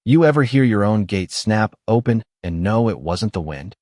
You ever hear your own gate snap open and know it wasn't the wind?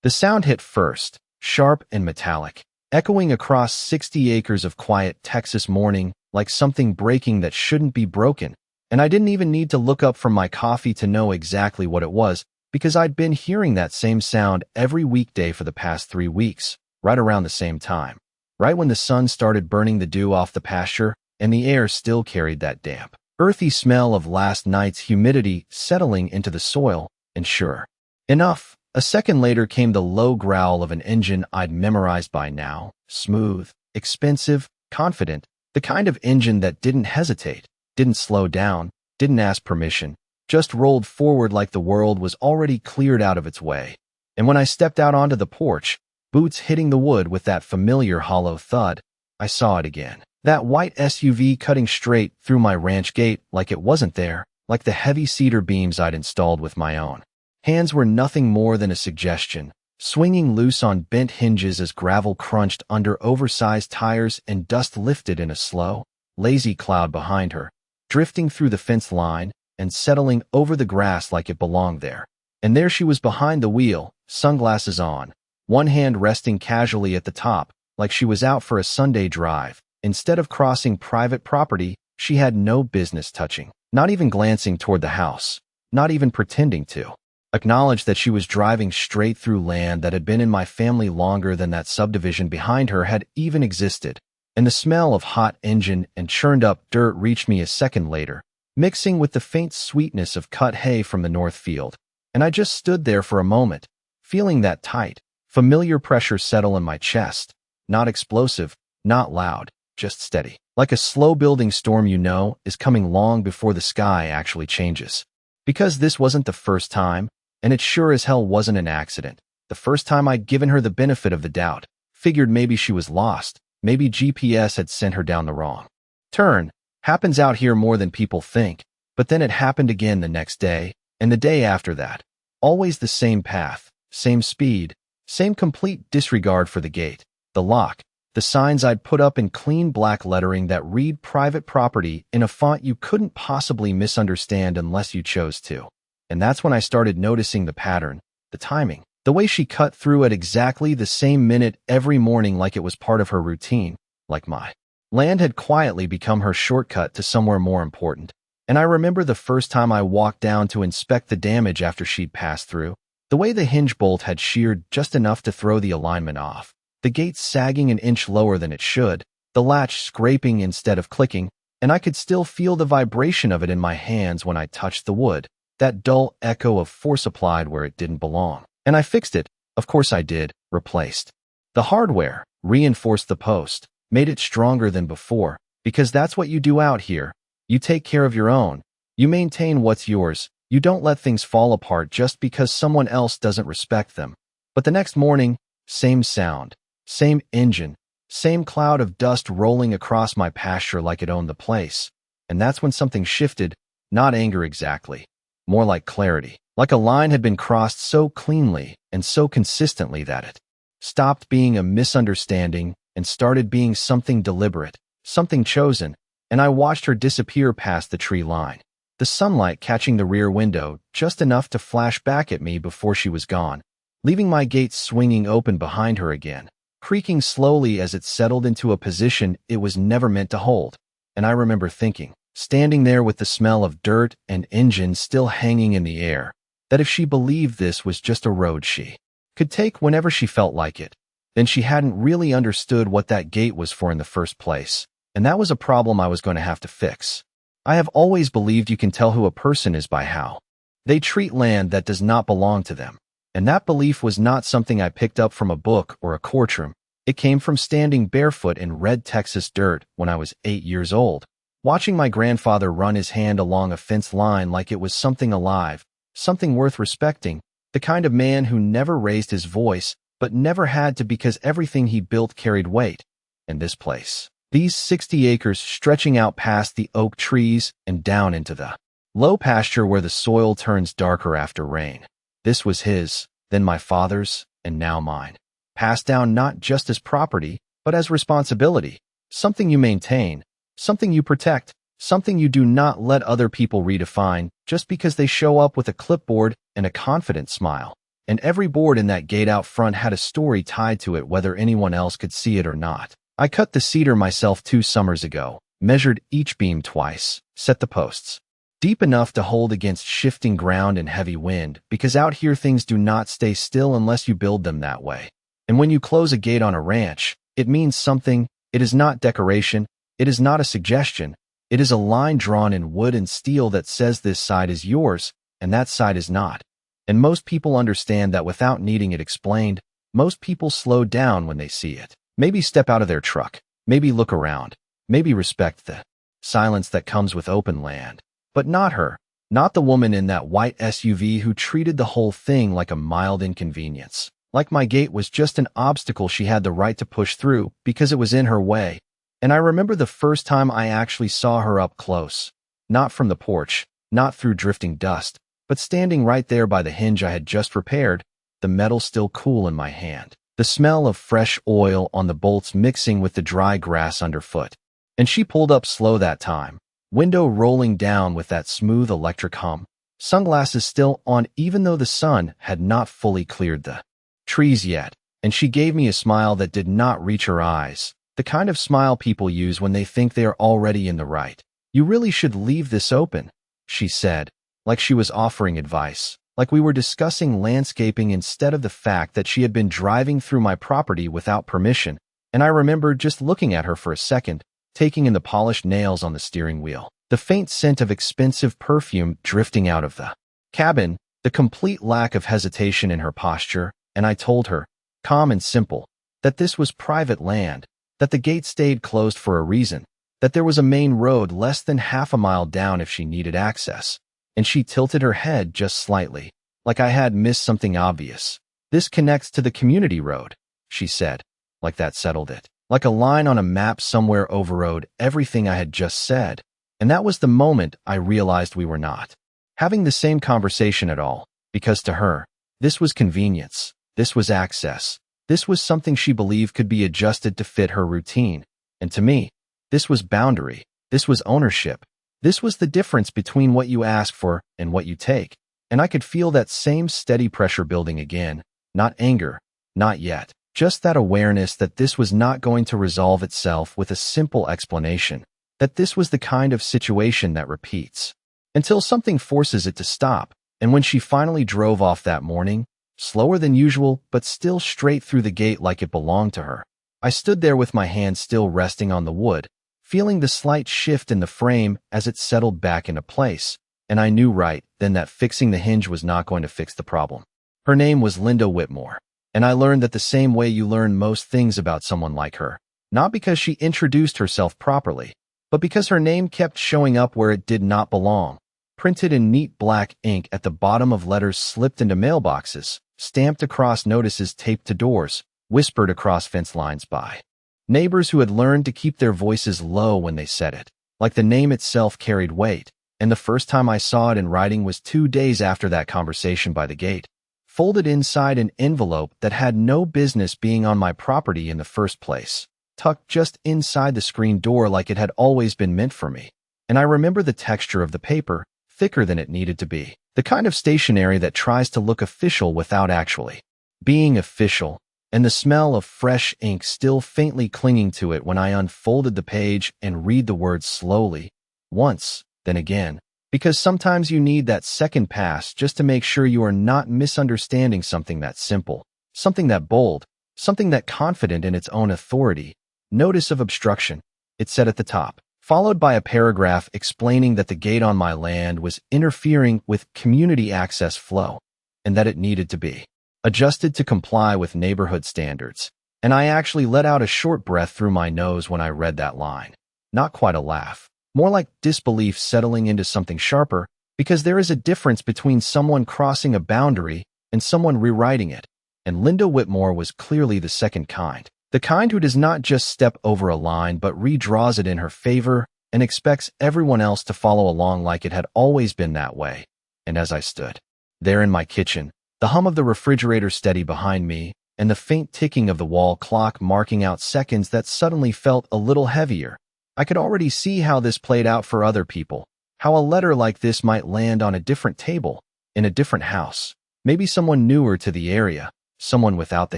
The sound hit first, sharp and metallic, echoing across 60 acres of quiet Texas morning like something breaking that shouldn't be broken. And I didn't even need to look up from my coffee to know exactly what it was, because I'd been hearing that same sound every weekday for the past 3 weeks, right around the same time. Right when the sun started burning the dew off the pasture, and the air still carried that damp, earthy smell of last night's humidity settling into the soil, and sure enough, a second later came the low growl of an engine I'd memorized by now, smooth, expensive, confident, the kind of engine that didn't hesitate, didn't slow down, didn't ask permission, just rolled forward like the world was already cleared out of its way. And when I stepped out onto the porch, boots hitting the wood with that familiar hollow thud, I saw it again. That white SUV cutting straight through my ranch gate like it wasn't there, like the heavy cedar beams I'd installed with my own hands were nothing more than a suggestion, swinging loose on bent hinges as gravel crunched under oversized tires and dust lifted in a slow, lazy cloud behind her, drifting through the fence line and settling over the grass like it belonged there. And there she was behind the wheel, sunglasses on, one hand resting casually at the top, like she was out for a Sunday drive. Instead of crossing private property she had no business touching, not even glancing toward the house, not even pretending to acknowledge that she was driving straight through land that had been in my family longer than that subdivision behind her had even existed. And the smell of hot engine and churned-up dirt reached me a second later, mixing with the faint sweetness of cut hay from the north field. And I just stood there for a moment, feeling that tight, familiar pressure settle in my chest, not explosive, not loud, just steady, like a slow-building storm you know is coming long before the sky actually changes. Because this wasn't the first time, and it sure as hell wasn't an accident. The first time I'd given her the benefit of the doubt, figured maybe she was lost, maybe GPS had sent her down the wrong turn. Happens out here more than people think, but then it happened again the next day, and the day after that. Always the same path, same speed, same complete disregard for the gate, the lock, the signs I'd put up in clean black lettering that read private property in a font you couldn't possibly misunderstand unless you chose to. And that's when I started noticing the pattern, the timing, the way she cut through at exactly the same minute every morning like it was part of her routine, like my land had quietly become her shortcut to somewhere more important. And I remember the first time I walked down to inspect the damage after she'd passed through, the way the hinge bolt had sheared just enough to throw the alignment off, the gate sagging an inch lower than it should, the latch scraping instead of clicking, and I could still feel the vibration of it in my hands when I touched the wood, that dull echo of force applied where it didn't belong. And I fixed it, of course I did, replaced the hardware, reinforced the post, made it stronger than before, because that's what you do out here. You take care of your own, you maintain what's yours, you don't let things fall apart just because someone else doesn't respect them. But the next morning, same sound, same engine, same cloud of dust rolling across my pasture like it owned the place. And that's when something shifted, not anger exactly, more like clarity, like a line had been crossed so cleanly and so consistently that it stopped being a misunderstanding and started being something deliberate, something chosen, and I watched her disappear past the tree line, the sunlight catching the rear window just enough to flash back at me before she was gone, leaving my gate swinging open behind her again, creaking slowly as it settled into a position it was never meant to hold. And I remember thinking, standing there with the smell of dirt and engine still hanging in the air, that if she believed this was just a road she could take whenever she felt like it, then she hadn't really understood what that gate was for in the first place, and that was a problem I was going to have to fix. I have always believed you can tell who a person is by how they treat land that does not belong to them, and that belief was not something I picked up from a book or a courtroom. It came from standing barefoot in red Texas dirt when I was 8 years old, watching my grandfather run his hand along a fence line like it was something alive, something worth respecting, the kind of man who never raised his voice, but never had to because everything he built carried weight. And this place, these 60 acres stretching out past the oak trees and down into the low pasture where the soil turns darker after rain. This was his, then my father's, and now mine. Passed down not just as property, but as responsibility, something you maintain, something you protect, something you do not let other people redefine just because they show up with a clipboard and a confident smile. And every board in that gate out front had a story tied to it, whether anyone else could see it or not. I cut the cedar myself 2 summers ago, measured each beam twice, set the posts deep enough to hold against shifting ground and heavy wind, because out here things do not stay still unless you build them that way. And when you close a gate on a ranch, it means something. It is not decoration. It is not a suggestion. It is a line drawn in wood and steel that says this side is yours, and that side is not. And most people understand that without needing it explained. Most people slow down when they see it. Maybe step out of their truck. Maybe look around. Maybe respect the silence that comes with open land. But not her. Not the woman in that white SUV who treated the whole thing like a mild inconvenience. Like my gate was just an obstacle she had the right to push through because it was in her way. And I remember the first time I actually saw her up close. Not from the porch, not through drifting dust, but standing right there by the hinge I had just repaired, the metal still cool in my hand. The smell of fresh oil on the bolts mixing with the dry grass underfoot. And she pulled up slow that time. Window rolling down with that smooth electric hum. Sunglasses still on even though the sun had not fully cleared the trees yet. And she gave me a smile that did not reach her eyes. The kind of smile people use when they think they are already in the right. You really should leave this open, she said, like she was offering advice. Like we were discussing landscaping instead of the fact that she had been driving through my property without permission. And I remember just looking at her for a second, taking in the polished nails on the steering wheel, the faint scent of expensive perfume drifting out of the cabin, the complete lack of hesitation in her posture, and I told her, calm and simple, that this was private land, that the gate stayed closed for a reason, that there was a main road less than half a mile down if she needed access. And she tilted her head just slightly, like I had missed something obvious. This connects to the community road, she said, like that settled it. Like a line on a map somewhere overrode everything I had just said. And that was the moment I realized we were not having the same conversation at all, because to her, this was convenience, this was access, this was something she believed could be adjusted to fit her routine. And to me, this was boundary, this was ownership, this was the difference between what you ask for and what you take. And I could feel that same steady pressure building again, not anger, not yet. Just that awareness that this was not going to resolve itself with a simple explanation, that this was the kind of situation that repeats until something forces it to stop. And when she finally drove off that morning, slower than usual, but still straight through the gate like it belonged to her, I stood there with my hand still resting on the wood, feeling the slight shift in the frame as it settled back into place. And I knew right then that fixing the hinge was not going to fix the problem. Her name was Linda Whitmore. And I learned that the same way you learn most things about someone like her, not because she introduced herself properly, but because her name kept showing up where it did not belong, printed in neat black ink at the bottom of letters slipped into mailboxes, stamped across notices taped to doors, whispered across fence lines by neighbors who had learned to keep their voices low when they said it, like the name itself carried weight. And the first time I saw it in writing was 2 days after that conversation by the gate, folded inside an envelope that had no business being on my property in the first place, tucked just inside the screen door like it had always been meant for me. And I remember the texture of the paper, thicker than it needed to be, the kind of stationery that tries to look official without actually being official, and the smell of fresh ink still faintly clinging to it when I unfolded the page and read the words slowly, once, then again. Because sometimes you need that second pass just to make sure you are not misunderstanding something that simple, something that bold, something that confident in its own authority. Notice of obstruction, it said at the top, followed by a paragraph explaining that the gate on my land was interfering with community access flow, and that it needed to be adjusted to comply with neighborhood standards. And I actually let out a short breath through my nose when I read that line. Not quite a laugh. More like disbelief settling into something sharper, because there is a difference between someone crossing a boundary and someone rewriting it. And Linda Whitmore was clearly the second kind. The kind who does not just step over a line but redraws it in her favor and expects everyone else to follow along like it had always been that way. And as I stood there in my kitchen, the hum of the refrigerator steady behind me and the faint ticking of the wall clock marking out seconds that suddenly felt a little heavier, I could already see how this played out for other people, how a letter like this might land on a different table, in a different house. Maybe someone newer to the area, someone without the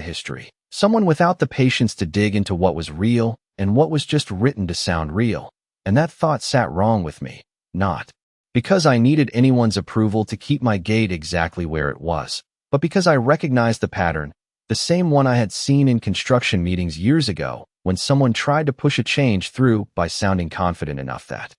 history, someone without the patience to dig into what was real and what was just written to sound real. And that thought sat wrong with me, not because I needed anyone's approval to keep my gate exactly where it was, but because I recognized the pattern, the same one I had seen in construction meetings years ago when someone tried to push a change through by sounding confident enough that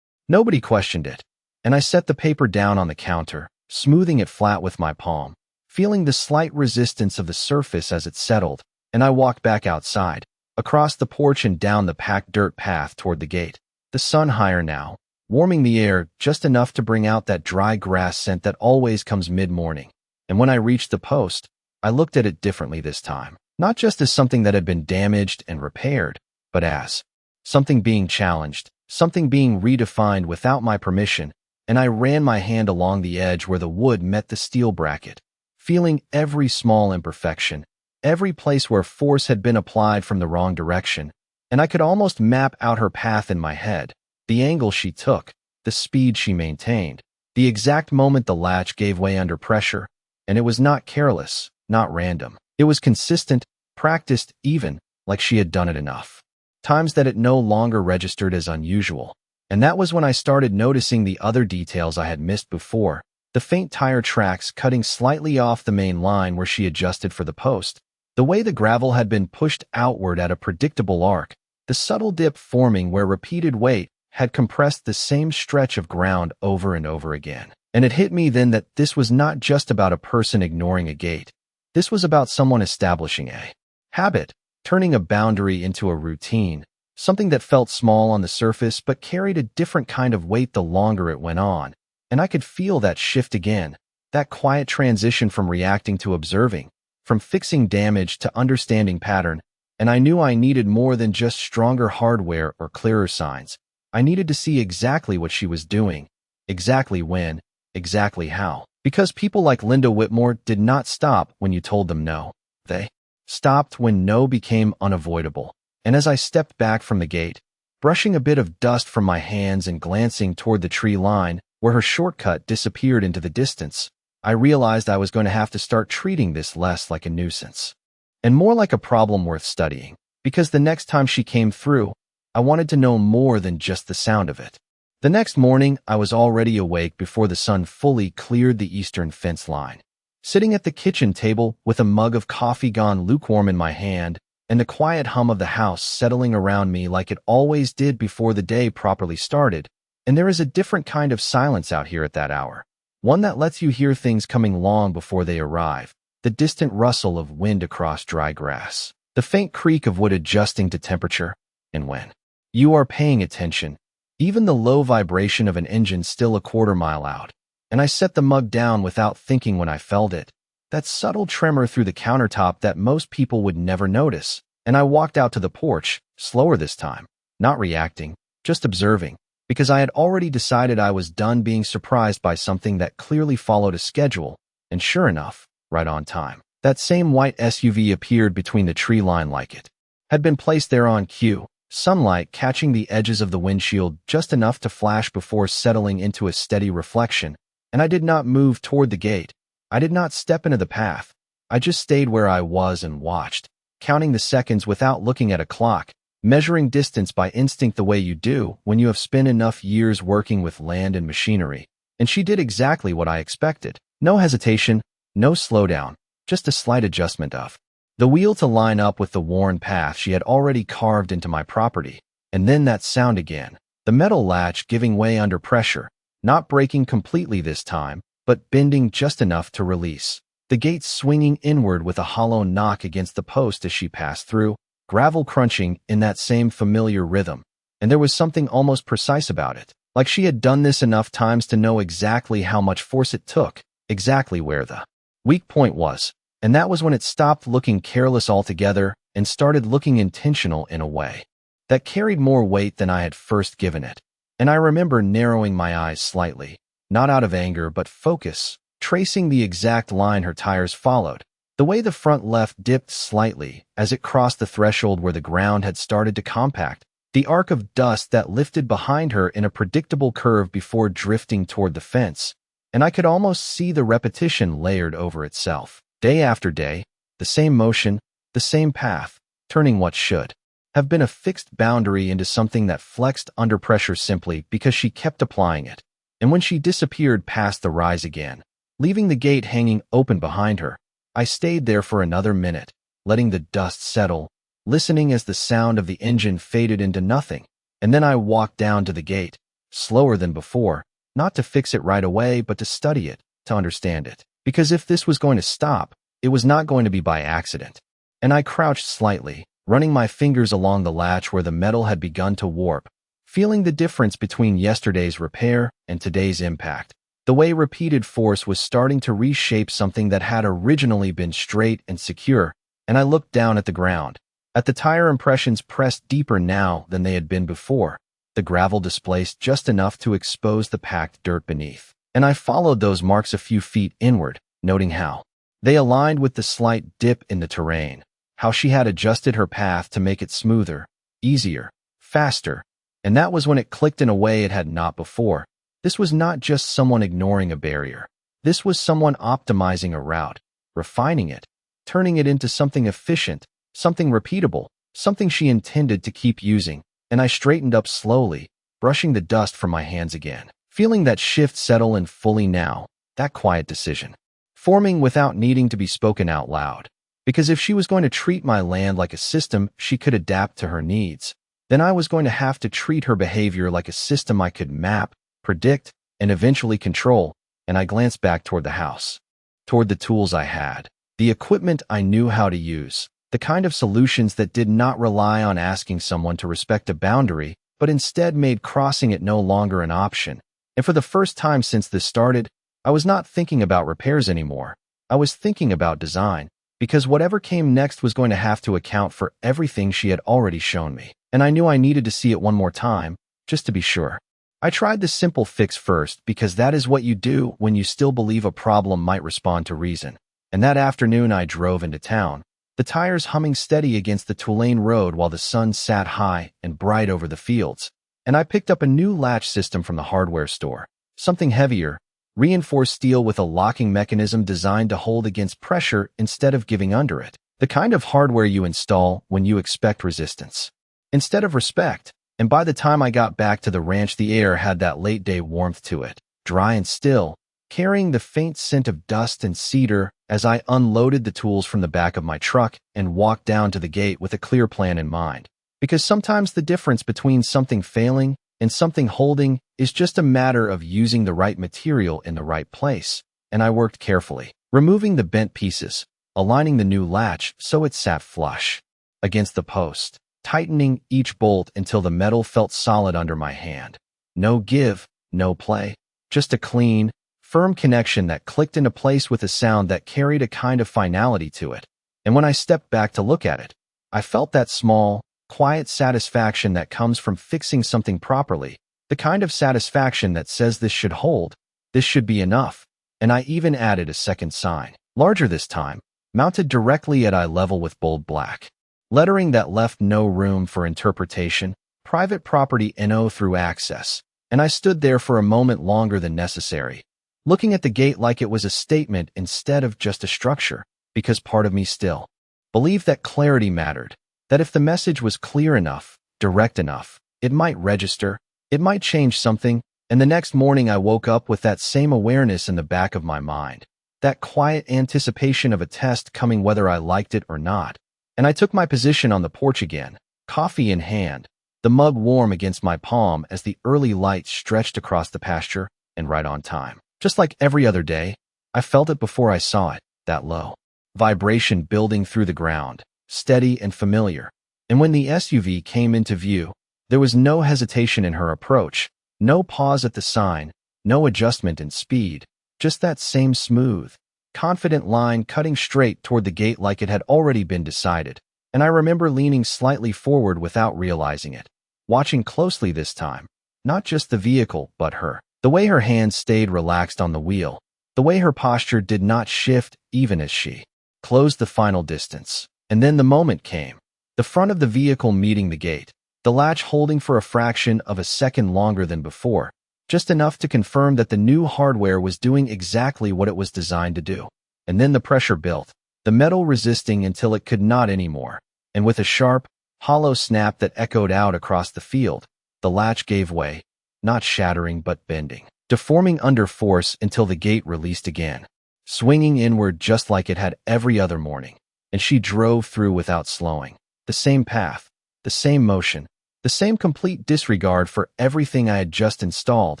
nobody questioned it. And I set the paper down on the counter, smoothing it flat with my palm, feeling the slight resistance of the surface as it settled, and I walked back outside, across the porch and down the packed dirt path toward the gate. The sun higher now, warming the air just enough to bring out that dry grass scent that always comes mid-morning. And when I reached the post, I looked at it differently this time, not just as something that had been damaged and repaired, but as something being challenged, something being redefined without my permission, and I ran my hand along the edge where the wood met the steel bracket, feeling every small imperfection, every place where force had been applied from the wrong direction, and I could almost map out her path in my head. The angle she took, the speed she maintained, the exact moment the latch gave way under pressure, and it was not careless, not random. It was consistent, practiced even, like she had done it enough times that it no longer registered as unusual. And that was when I started noticing the other details I had missed before, the faint tire tracks cutting slightly off the main line where she adjusted for the post, the way the gravel had been pushed outward at a predictable arc, the subtle dip forming where repeated weight had compressed the same stretch of ground over and over again. And it hit me then that this was not just about a person ignoring a gate. This was about someone establishing a habit, turning a boundary into a routine, something that felt small on the surface but carried a different kind of weight the longer it went on. And I could feel that shift again, that quiet transition from reacting to observing, from fixing damage to understanding pattern. And I knew I needed more than just stronger hardware or clearer signs. I needed to see exactly what she was doing, exactly when, exactly how. Because people like Linda Whitmore did not stop when you told them no. They stopped when no became unavoidable. And as I stepped back from the gate, brushing a bit of dust from my hands and glancing toward the tree line where her shortcut disappeared into the distance, I realized I was going to have to start treating this less like a nuisance and more like a problem worth studying. Because the next time she came through, I wanted to know more than just the sound of it. The next morning, I was already awake before the sun fully cleared the eastern fence line. Sitting at the kitchen table with a mug of coffee gone lukewarm in my hand and the quiet hum of the house settling around me like it always did before the day properly started. And there is a different kind of silence out here at that hour, one that lets you hear things coming long before they arrive, the distant rustle of wind across dry grass, the faint creak of wood adjusting to temperature, and when you are paying attention, even the low vibration of an engine still a quarter mile out. And I set the mug down without thinking when I felt it, that subtle tremor through the countertop that most people would never notice. And I walked out to the porch, slower this time, not reacting, just observing, because I had already decided I was done being surprised by something that clearly followed a schedule. And sure enough, right on time, that same white SUV appeared between the tree line like it had been placed there on cue. Sunlight catching the edges of the windshield just enough to flash before settling into a steady reflection, and I did not move toward the gate. I did not step into the path. I just stayed where I was and watched, counting the seconds without looking at a clock, measuring distance by instinct the way you do when you have spent enough years working with land and machinery. And she did exactly what I expected. No hesitation, no slowdown, just a slight adjustment of the wheel to line up with the worn path she had already carved into my property. And then that sound again, the metal latch giving way under pressure, not breaking completely this time, but bending just enough to release. The gate swinging inward with a hollow knock against the post as she passed through, gravel crunching in that same familiar rhythm. And there was something almost precise about it, like she had done this enough times to know exactly how much force it took, exactly where the weak point was. And that was when it stopped looking careless altogether and started looking intentional in a way that carried more weight than I had first given it. And I remember narrowing my eyes slightly, not out of anger but focus, tracing the exact line her tires followed, the way the front left dipped slightly as it crossed the threshold where the ground had started to compact, The arc of dust that lifted behind her in a predictable curve before drifting toward the fence, and I could almost see the repetition layered over itself. Day after day, the same motion, the same path, turning what should have been a fixed boundary into something that flexed under pressure simply because she kept applying it. And when she disappeared past the rise again, leaving the gate hanging open behind her, I stayed there for another minute, letting the dust settle, listening as the sound of the engine faded into nothing. And then I walked down to the gate, slower than before, not to fix it right away, but to study it, to understand it. Because if this was going to stop, it was not going to be by accident. And I crouched slightly, running my fingers along the latch where the metal had begun to warp, feeling the difference between yesterday's repair and today's impact. The way repeated force was starting to reshape something that had originally been straight and secure, and I looked down at the ground. At the tire impressions pressed deeper now than they had been before, the gravel displaced just enough to expose the packed dirt beneath. And I followed those marks a few feet inward, noting how they aligned with the slight dip in the terrain, how she had adjusted her path to make it smoother, easier, faster. And that was when it clicked in a way it had not before. This was not just someone ignoring a barrier. This was someone optimizing a route, refining it, turning it into something efficient, something repeatable, something she intended to keep using. And I straightened up slowly, brushing the dust from my hands again, feeling that shift settle in fully now, that quiet decision, forming without needing to be spoken out loud. Because if she was going to treat my land like a system she could adapt to her needs, then I was going to have to treat her behavior like a system I could map, predict, and eventually control. And I glanced back toward the house, toward the tools I had, the equipment I knew how to use, the kind of solutions that did not rely on asking someone to respect a boundary, but instead made crossing it no longer an option. And for the first time since this started, I was not thinking about repairs anymore. I was thinking about design, because whatever came next was going to have to account for everything she had already shown me. And I knew I needed to see it one more time, just to be sure. I tried the simple fix first because that is what you do when you still believe a problem might respond to reason. And that afternoon I drove into town, the tires humming steady against the Tulane road while the sun sat high and bright over the fields. And I picked up a new latch system from the hardware store, something heavier, reinforced steel with a locking mechanism designed to hold against pressure instead of giving under it. The kind of hardware you install when you expect resistance instead of respect. And by the time I got back to the ranch, the air had that late-day warmth to it, dry and still, carrying the faint scent of dust and cedar as I unloaded the tools from the back of my truck and walked down to the gate with a clear plan in mind. Because sometimes the difference between something failing and something holding is just a matter of using the right material in the right place. And I worked carefully, removing the bent pieces, aligning the new latch so it sat flush against the post, tightening each bolt until the metal felt solid under my hand. No give, no play, just a clean, firm connection that clicked into place with a sound that carried a kind of finality to it. And when I stepped back to look at it, I felt that small, quiet satisfaction that comes from fixing something properly, the kind of satisfaction that says this should hold, this should be enough. And I even added a second sign, larger this time, mounted directly at eye level with bold black lettering that left no room for interpretation, private property no through access. And I stood there for a moment longer than necessary, looking at the gate like it was a statement instead of just a structure, because part of me still believed that clarity mattered, that if the message was clear enough, direct enough, it might register, it might change something. And the next morning I woke up with that same awareness in the back of my mind, that quiet anticipation of a test coming whether I liked it or not. And I took my position on the porch again, coffee in hand, the mug warm against my palm as the early light stretched across the pasture, and right on time. Just like every other day, I felt it before I saw it, that low vibration building through the ground, steady and familiar. And when the SUV came into view, there was no hesitation in her approach, no pause at the sign, no adjustment in speed, just that same smooth, confident line cutting straight toward the gate like it had already been decided. And I remember leaning slightly forward without realizing it, watching closely this time, not just the vehicle, but her. The way her hands stayed relaxed on the wheel, the way her posture did not shift even as she closed the final distance. And then the moment came, the front of the vehicle meeting the gate, the latch holding for a fraction of a second longer than before, just enough to confirm that the new hardware was doing exactly what it was designed to do. And then the pressure built, the metal resisting until it could not anymore, and with a sharp, hollow snap that echoed out across the field, the latch gave way, not shattering but bending, deforming under force until the gate released again, swinging inward just like it had every other morning, and she drove through without slowing. The same path, the same motion, the same complete disregard for everything I had just installed,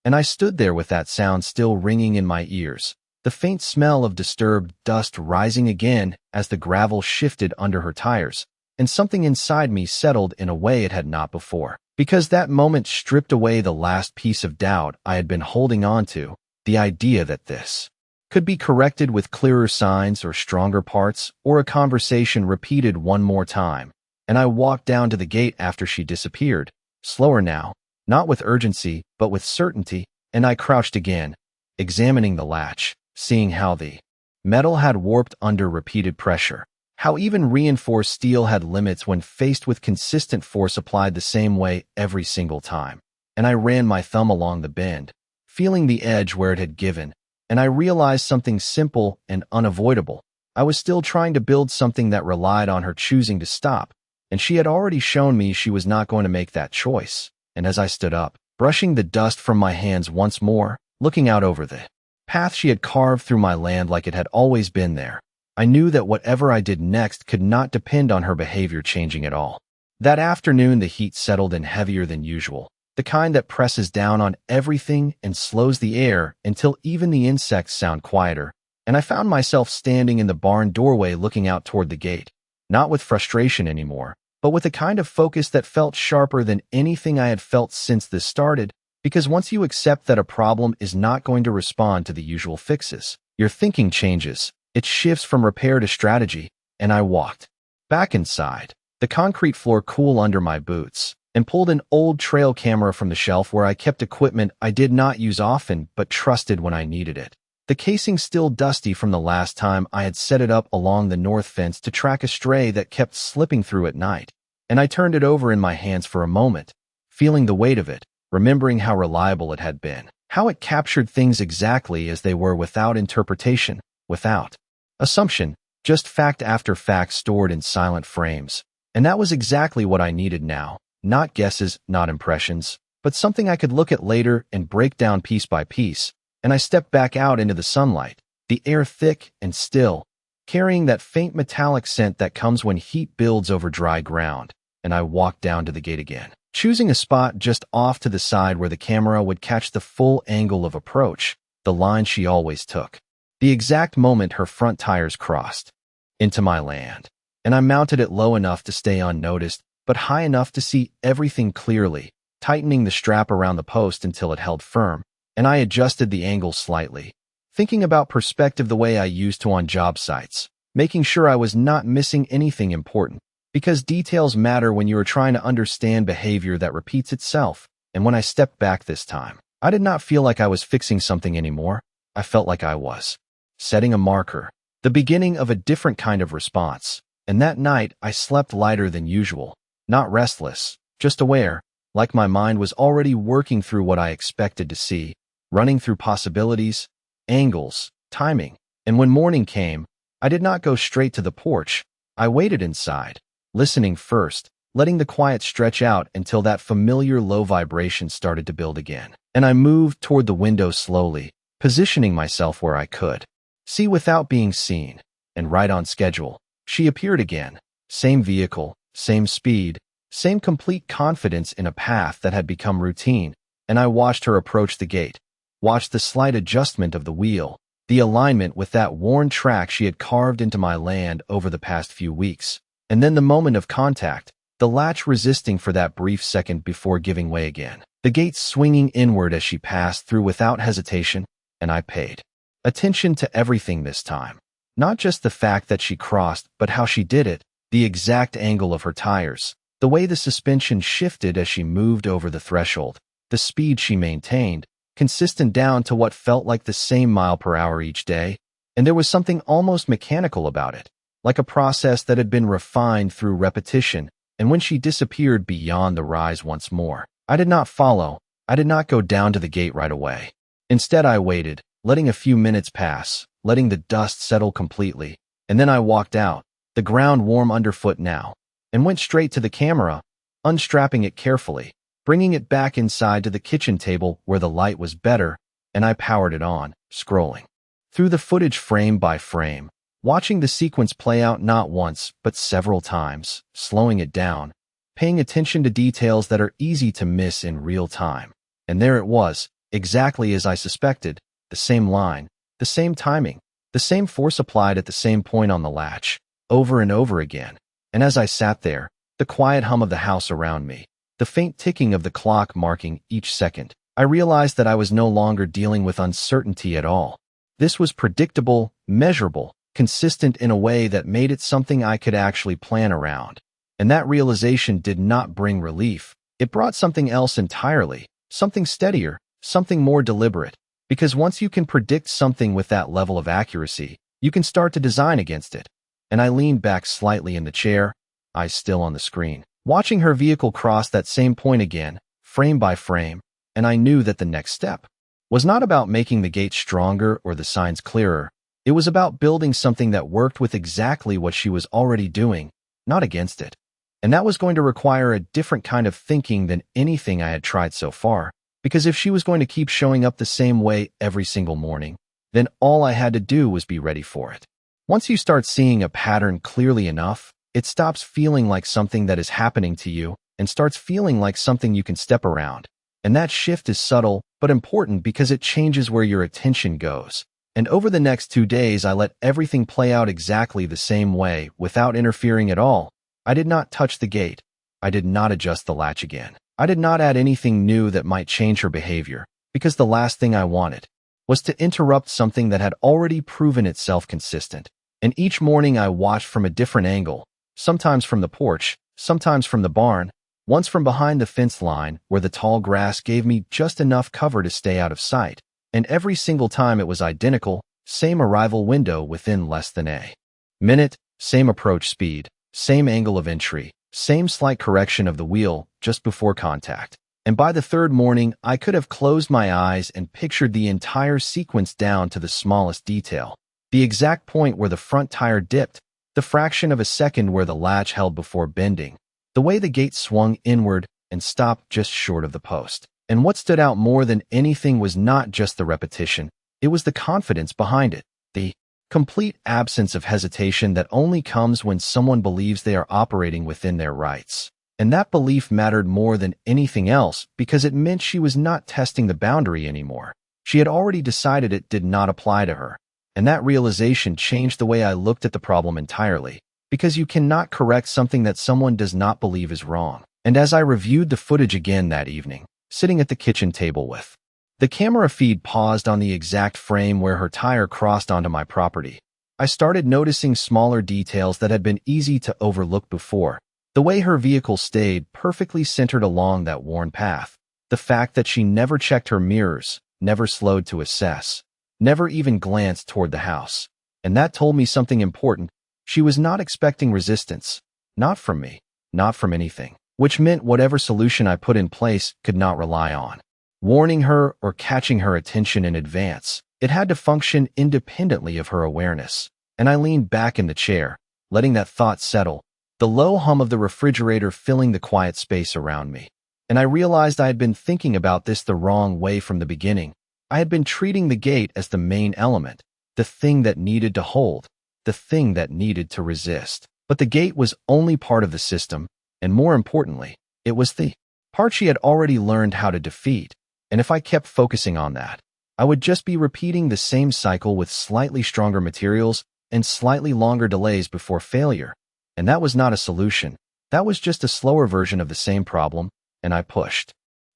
and I stood there with that sound still ringing in my ears, the faint smell of disturbed dust rising again as the gravel shifted under her tires, and something inside me settled in a way it had not before. Because that moment stripped away the last piece of doubt I had been holding on to, the idea that this could be corrected with clearer signs or stronger parts or a conversation repeated one more time. And I walked down to the gate after she disappeared, slower now, not with urgency, but with certainty, and I crouched again, examining the latch, seeing how the metal had warped under repeated pressure, how even reinforced steel had limits when faced with consistent force applied the same way every single time. And I ran my thumb along the bend, feeling the edge where it had given, and I realized something simple and unavoidable. I was still trying to build something that relied on her choosing to stop, and she had already shown me she was not going to make that choice. And as I stood up, brushing the dust from my hands once more, looking out over the path she had carved through my land like it had always been there, I knew that whatever I did next could not depend on her behavior changing at all. That afternoon the heat settled in heavier than usual, the kind that presses down on everything and slows the air until even the insects sound quieter, and I found myself standing in the barn doorway looking out toward the gate, not with frustration anymore, but with a kind of focus that felt sharper than anything I had felt since this started, because once you accept that a problem is not going to respond to the usual fixes, your thinking changes. It shifts from repair to strategy, and I walked back inside, the concrete floor cool under my boots, and pulled an old trail camera from the shelf where I kept equipment I did not use often but trusted when I needed it. The casing still dusty from the last time I had set it up along the north fence to track a stray that kept slipping through at night, and I turned it over in my hands for a moment, feeling the weight of it, remembering how reliable it had been, how it captured things exactly as they were without interpretation, without assumption, just fact after fact stored in silent frames. And that was exactly what I needed now, not guesses, not impressions, but something I could look at later and break down piece by piece. And I stepped back out into the sunlight, the air thick and still, carrying that faint metallic scent that comes when heat builds over dry ground, and I walked down to the gate again, choosing a spot just off to the side where the camera would catch the full angle of approach, the line she always took, the exact moment her front tires crossed into my land. And I mounted it low enough to stay unnoticed, but high enough to see everything clearly, tightening the strap around the post until it held firm, and I adjusted the angle slightly, thinking about perspective the way I used to on job sites, making sure I was not missing anything important, because details matter when you are trying to understand behavior that repeats itself. And when I stepped back this time, I did not feel like I was fixing something anymore. I felt like I was setting a marker, the beginning of a different kind of response. And that night, I slept lighter than usual, not restless, just aware, like my mind was already working through what I expected to see, running through possibilities, angles, timing. And when morning came, I did not go straight to the porch. I waited inside, listening first, letting the quiet stretch out until that familiar low vibration started to build again. And I moved toward the window slowly, positioning myself where I could see without being seen. And right on schedule, she appeared again, same vehicle, same speed, same complete confidence in a path that had become routine, and I watched her approach the gate, watched the slight adjustment of the wheel, the alignment with that worn track she had carved into my land over the past few weeks, and then the moment of contact, the latch resisting for that brief second before giving way again, the gate swinging inward as she passed through without hesitation, and I paid attention to everything this time. Not just the fact that she crossed, but how she did it, the exact angle of her tires, the way the suspension shifted as she moved over the threshold, the speed she maintained, consistent down to what felt like the same mile per hour each day, and there was something almost mechanical about it, like a process that had been refined through repetition, and when she disappeared beyond the rise once more, I did not follow. I did not go down to the gate right away. Instead, I waited, letting a few minutes pass, letting the dust settle completely, and then I walked out, the ground warm underfoot now, and went straight to the camera, unstrapping it carefully, bringing it back inside to the kitchen table where the light was better, and I powered it on, scrolling through the footage frame by frame, watching the sequence play out not once but several times, slowing it down, paying attention to details that are easy to miss in real time. And there it was, exactly as I suspected, the same line, the same timing, the same force applied at the same point on the latch, over and over again. And as I sat there, the quiet hum of the house around me, the faint ticking of the clock marking each second, I realized that I was no longer dealing with uncertainty at all. This was predictable, measurable, consistent in a way that made it something I could actually plan around. And that realization did not bring relief. It brought something else entirely, something steadier, something more deliberate. Because once you can predict something with that level of accuracy, you can start to design against it. And I leaned back slightly in the chair, eyes still on the screen, watching her vehicle cross that same point again, frame by frame, and I knew that the next step was not about making the gate stronger or the signs clearer. It was about building something that worked with exactly what she was already doing, not against it. And that was going to require a different kind of thinking than anything I had tried so far, because if she was going to keep showing up the same way every single morning, then all I had to do was be ready for it. Once you start seeing a pattern clearly enough, it stops feeling like something that is happening to you and starts feeling like something you can step around. And that shift is subtle, but important because it changes where your attention goes. And over the next 2 days, I let everything play out exactly the same way, without interfering at all. I did not touch the gate. I did not adjust the latch again. I did not add anything new that might change her behavior, because the last thing I wanted was to interrupt something that had already proven itself consistent. And each morning I watched from a different angle, sometimes from the porch, sometimes from the barn, once from behind the fence line where the tall grass gave me just enough cover to stay out of sight. And every single time it was identical, same arrival window within less than a minute, same approach speed, same angle of entry, same slight correction of the wheel just before contact. And by the third morning, I could have closed my eyes and pictured the entire sequence down to the smallest detail. The exact point where the front tire dipped, the fraction of a second where the latch held before bending, the way the gate swung inward and stopped just short of the post. And what stood out more than anything was not just the repetition, it was the confidence behind it, the complete absence of hesitation that only comes when someone believes they are operating within their rights. And that belief mattered more than anything else because it meant she was not testing the boundary anymore. She had already decided it did not apply to her. And that realization changed the way I looked at the problem entirely, because you cannot correct something that someone does not believe is wrong. And as I reviewed the footage again that evening, sitting at the kitchen table with the camera feed paused on the exact frame where her tire crossed onto my property, I started noticing smaller details that had been easy to overlook before. The way her vehicle stayed perfectly centered along that worn path. The fact that she never checked her mirrors, never slowed to assess, never even glanced toward the house. And that told me something important. She was not expecting resistance. Not from me. Not from anything. Which meant whatever solution I put in place could not rely on warning her or catching her attention in advance. It had to function independently of her awareness. And I leaned back in the chair, letting that thought settle, the low hum of the refrigerator filling the quiet space around me. And I realized I had been thinking about this the wrong way from the beginning. I had been treating the gate as the main element, the thing that needed to hold, the thing that needed to resist. But the gate was only part of the system, and more importantly, it was the part she had already learned how to defeat. And if I kept focusing on that, I would just be repeating the same cycle with slightly stronger materials and slightly longer delays before failure. And that was not a solution. That was just a slower version of the same problem, and I pushed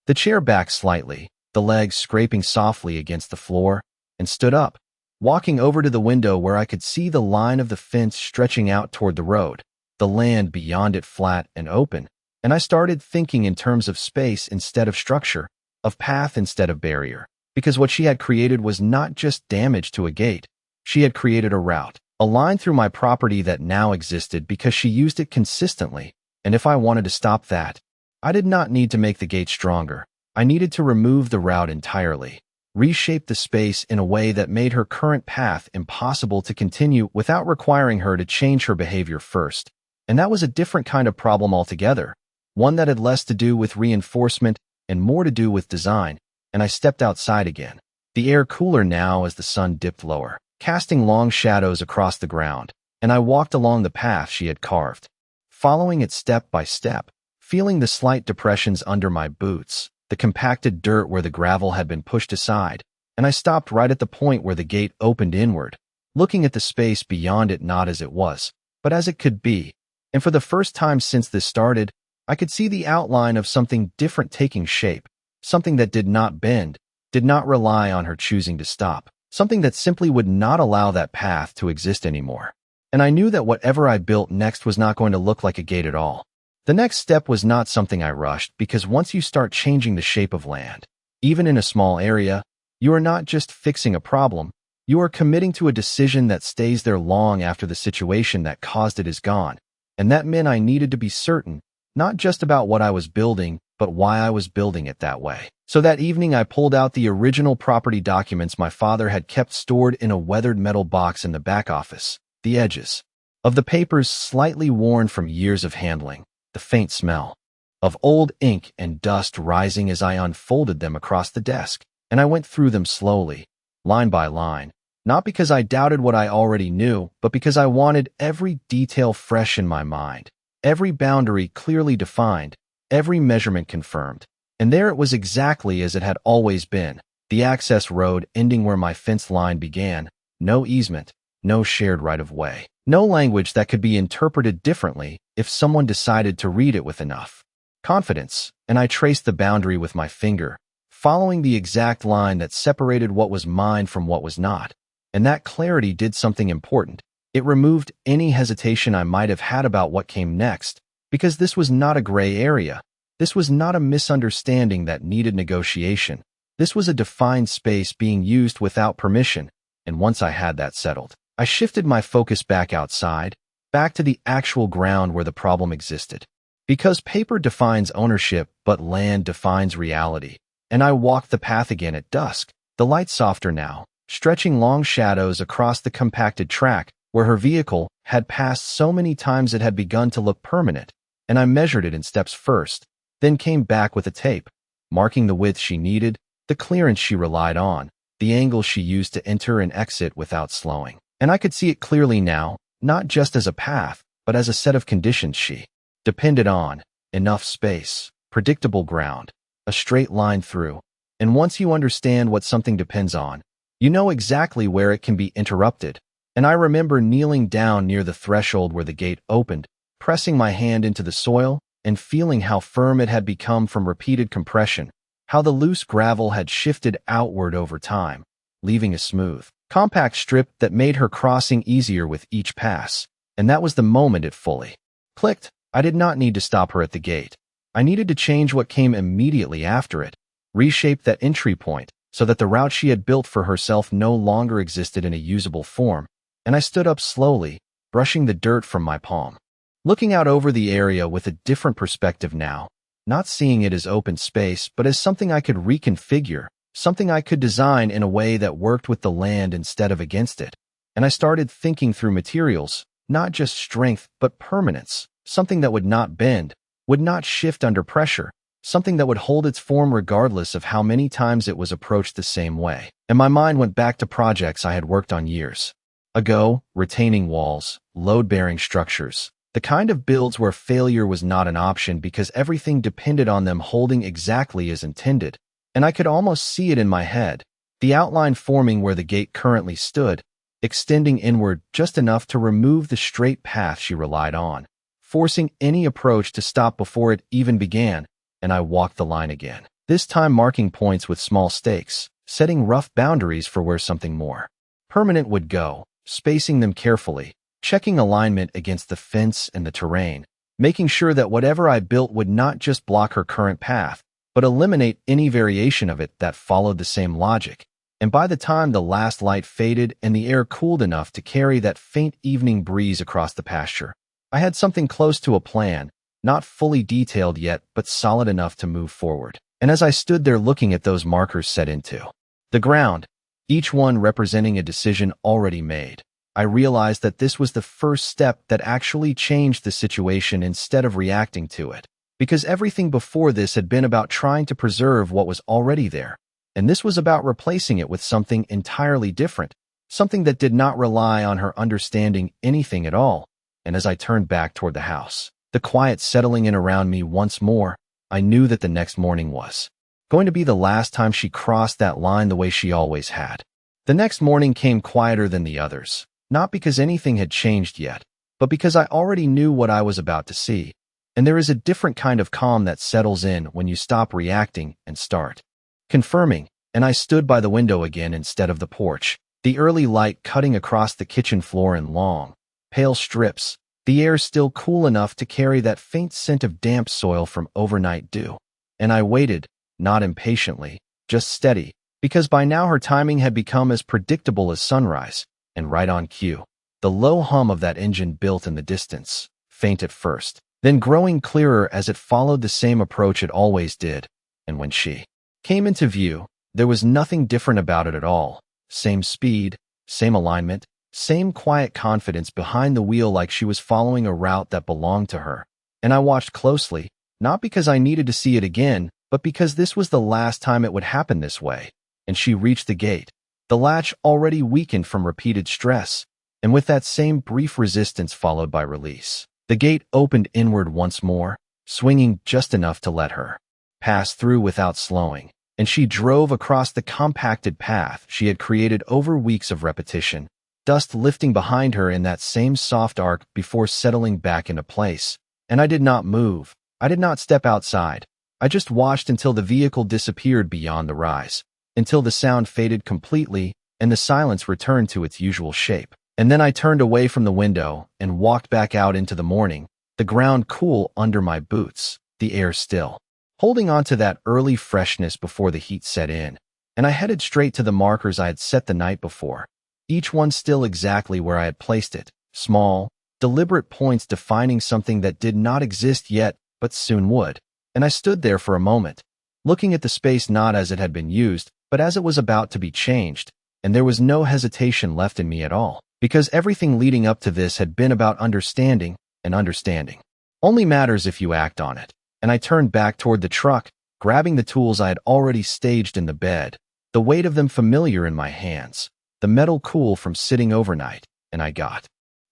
the chair back slightly, the legs scraping softly against the floor, and stood up, walking over to the window where I could see the line of the fence stretching out toward the road, the land beyond it flat and open. And I started thinking in terms of space instead of structure, of path instead of barrier, because what she had created was not just damage to a gate. She had created a route, a line through my property that now existed because she used it consistently, And if I wanted to stop that, I did not need to make the gate stronger. I needed to remove the route entirely, reshape the space in a way that made her current path impossible to continue without requiring her to change her behavior first. And that was a different kind of problem altogether, one that had less to do with reinforcement and more to do with design, and I stepped outside again. The air cooler now as the sun dipped lower, casting long shadows across the ground, and I walked along the path she had carved, following it step by step, feeling the slight depressions under my boots, the compacted dirt where the gravel had been pushed aside, and I stopped right at the point where the gate opened inward, looking at the space beyond it not as it was, but as it could be. And for the first time since this started, I could see the outline of something different taking shape, something that did not bend, did not rely on her choosing to stop, something that simply would not allow that path to exist anymore. And I knew that whatever I built next was not going to look like a gate at all. The next step was not something I rushed, because once you start changing the shape of land, even in a small area, you are not just fixing a problem, you are committing to a decision that stays there long after the situation that caused it is gone. And that meant I needed to be certain, not just about what I was building, but why I was building it that way. So that evening I pulled out the original property documents my father had kept stored in a weathered metal box in the back office, the edges of the papers slightly worn from years of handling, the faint smell of old ink and dust rising as I unfolded them across the desk, and I went through them slowly, line by line, not because I doubted what I already knew, but because I wanted every detail fresh in my mind, every boundary clearly defined, every measurement confirmed. And there it was exactly as it had always been, the access road ending where my fence line began, no easement, no shared right-of-way, no language that could be interpreted differently if someone decided to read it with enough confidence. And I traced the boundary with my finger, following the exact line that separated what was mine from what was not. And that clarity did something important. It removed any hesitation I might have had about what came next, because this was not a gray area. This was not a misunderstanding that needed negotiation. This was a defined space being used without permission, and once I had that settled, I shifted my focus back outside, back to the actual ground where the problem existed. Because paper defines ownership, but land defines reality. And I walked the path again at dusk, the light softer now, stretching long shadows across the compacted track where her vehicle had passed so many times it had begun to look permanent, and I measured it in steps first, then came back with a tape, marking the width she needed, the clearance she relied on, the angle she used to enter and exit without slowing. And I could see it clearly now, not just as a path, but as a set of conditions she depended on: enough space, predictable ground, a straight line through. And once you understand what something depends on, you know exactly where it can be interrupted. And I remember kneeling down near the threshold where the gate opened, pressing my hand into the soil, and feeling how firm it had become from repeated compression, how the loose gravel had shifted outward over time, leaving a smooth, compact strip that made her crossing easier with each pass. And that was the moment it fully clicked. I did not need to stop her at the gate. I needed to change what came immediately after it, reshape that entry point so that the route she had built for herself no longer existed in a usable form. And I stood up slowly, brushing the dirt from my palm, looking out over the area with a different perspective now, not seeing it as open space, but as something I could reconfigure, something I could design in a way that worked with the land instead of against it. And I started thinking through materials, not just strength, but permanence, something that would not bend, would not shift under pressure, something that would hold its form regardless of how many times it was approached the same way. And my mind went back to projects I had worked on years ago: retaining walls, load-bearing structures, the kind of builds where failure was not an option because everything depended on them holding exactly as intended. And I could almost see it in my head, the outline forming where the gate currently stood, extending inward just enough to remove the straight path she relied on, forcing any approach to stop before it even began. And I walked the line again, this time marking points with small stakes, setting rough boundaries for where something more permanent would go, spacing them carefully, checking alignment against the fence and the terrain, making sure that whatever I built would not just block her current path, but eliminate any variation of it that followed the same logic. And by the time the last light faded and the air cooled enough to carry that faint evening breeze across the pasture, I had something close to a plan, not fully detailed yet, but solid enough to move forward. And as I stood there looking at those markers set into the ground, each one representing a decision already made, I realized that this was the first step that actually changed the situation instead of reacting to it. Because everything before this had been about trying to preserve what was already there, and this was about replacing it with something entirely different, something that did not rely on her understanding anything at all. And as I turned back toward the house, the quiet settling in around me once more, I knew that the next morning was going to be the last time she crossed that line the way she always had. The next morning came quieter than the others, not because anything had changed yet, but because I already knew what I was about to see. And there is a different kind of calm that settles in when you stop reacting and start confirming. And I stood by the window again instead of the porch, the early light cutting across the kitchen floor in long, pale strips, the air still cool enough to carry that faint scent of damp soil from overnight dew. And I waited, not impatiently, just steady, because by now her timing had become as predictable as sunrise, and right on cue. The low hum of that engine built in the distance, faint at first, then growing clearer as it followed the same approach it always did. And when she came into view, there was nothing different about it at all. Same speed, same alignment, same quiet confidence behind the wheel, like she was following a route that belonged to her. And I watched closely, not because I needed to see it again, but because this was the last time it would happen this way. And she reached the gate, the latch already weakened from repeated stress, and with that same brief resistance followed by release, the gate opened inward once more, swinging just enough to let her pass through without slowing. And she drove across the compacted path she had created over weeks of repetition, dust lifting behind her in that same soft arc before settling back into place. And I did not move. I did not step outside. I just watched until the vehicle disappeared beyond the rise, until the sound faded completely and the silence returned to its usual shape. And then I turned away from the window and walked back out into the morning, the ground cool under my boots, the air still, holding on to that early freshness before the heat set in. And I headed straight to the markers I had set the night before, each one still exactly where I had placed it, small, deliberate points defining something that did not exist yet but soon would. And I stood there for a moment, looking at the space not as it had been used, but as it was about to be changed, and there was no hesitation left in me at all, because everything leading up to this had been about understanding, and understanding only matters if you act on it. And I turned back toward the truck, grabbing the tools I had already staged in the bed, the weight of them familiar in my hands, the metal cool from sitting overnight, and I got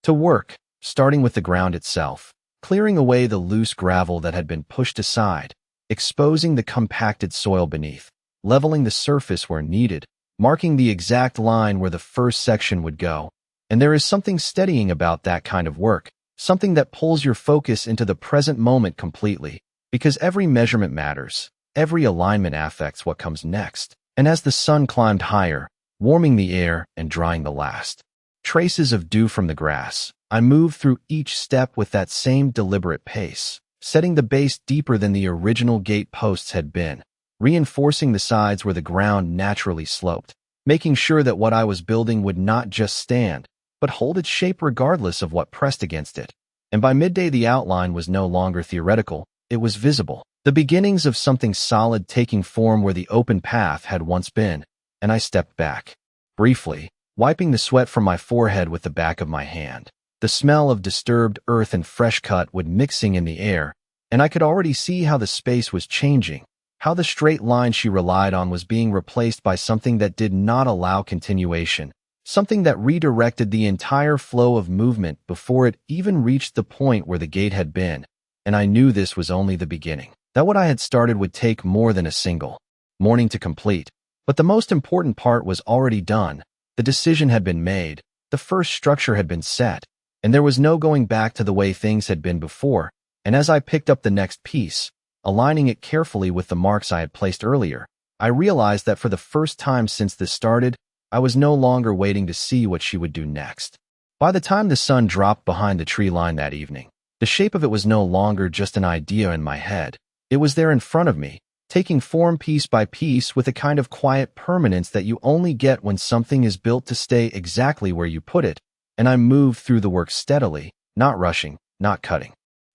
to work, starting with the ground itself, clearing away the loose gravel that had been pushed aside, exposing the compacted soil beneath, leveling the surface where needed, marking the exact line where the first section would go. And there is something steadying about that kind of work, something that pulls your focus into the present moment completely, because every measurement matters, every alignment affects what comes next. And as the sun climbed higher, warming the air and drying the last traces of dew from the grass, I moved through each step with that same deliberate pace, setting the base deeper than the original gate posts had been, reinforcing the sides where the ground naturally sloped, making sure that what I was building would not just stand, but hold its shape regardless of what pressed against it. And by midday the outline was no longer theoretical, it was visible, the beginnings of something solid taking form where the open path had once been. And I stepped back, briefly, wiping the sweat from my forehead with the back of my hand. The smell of disturbed earth and fresh cut wood mixing in the air, and I could already see how the space was changing, how the straight line she relied on was being replaced by something that did not allow continuation, something that redirected the entire flow of movement before it even reached the point where the gate had been. And I knew this was only the beginning, that what I had started would take more than a single morning to complete. But the most important part was already done. The decision had been made, the first structure had been set, and there was no going back to the way things had been before. And as I picked up the next piece, aligning it carefully with the marks I had placed earlier, I realized that for the first time since this started, I was no longer waiting to see what she would do next. By the time the sun dropped behind the tree line that evening, the shape of it was no longer just an idea in my head. It was there in front of me, taking form piece by piece with a kind of quiet permanence that you only get when something is built to stay exactly where you put it. And I moved through the work steadily, not rushing, not cutting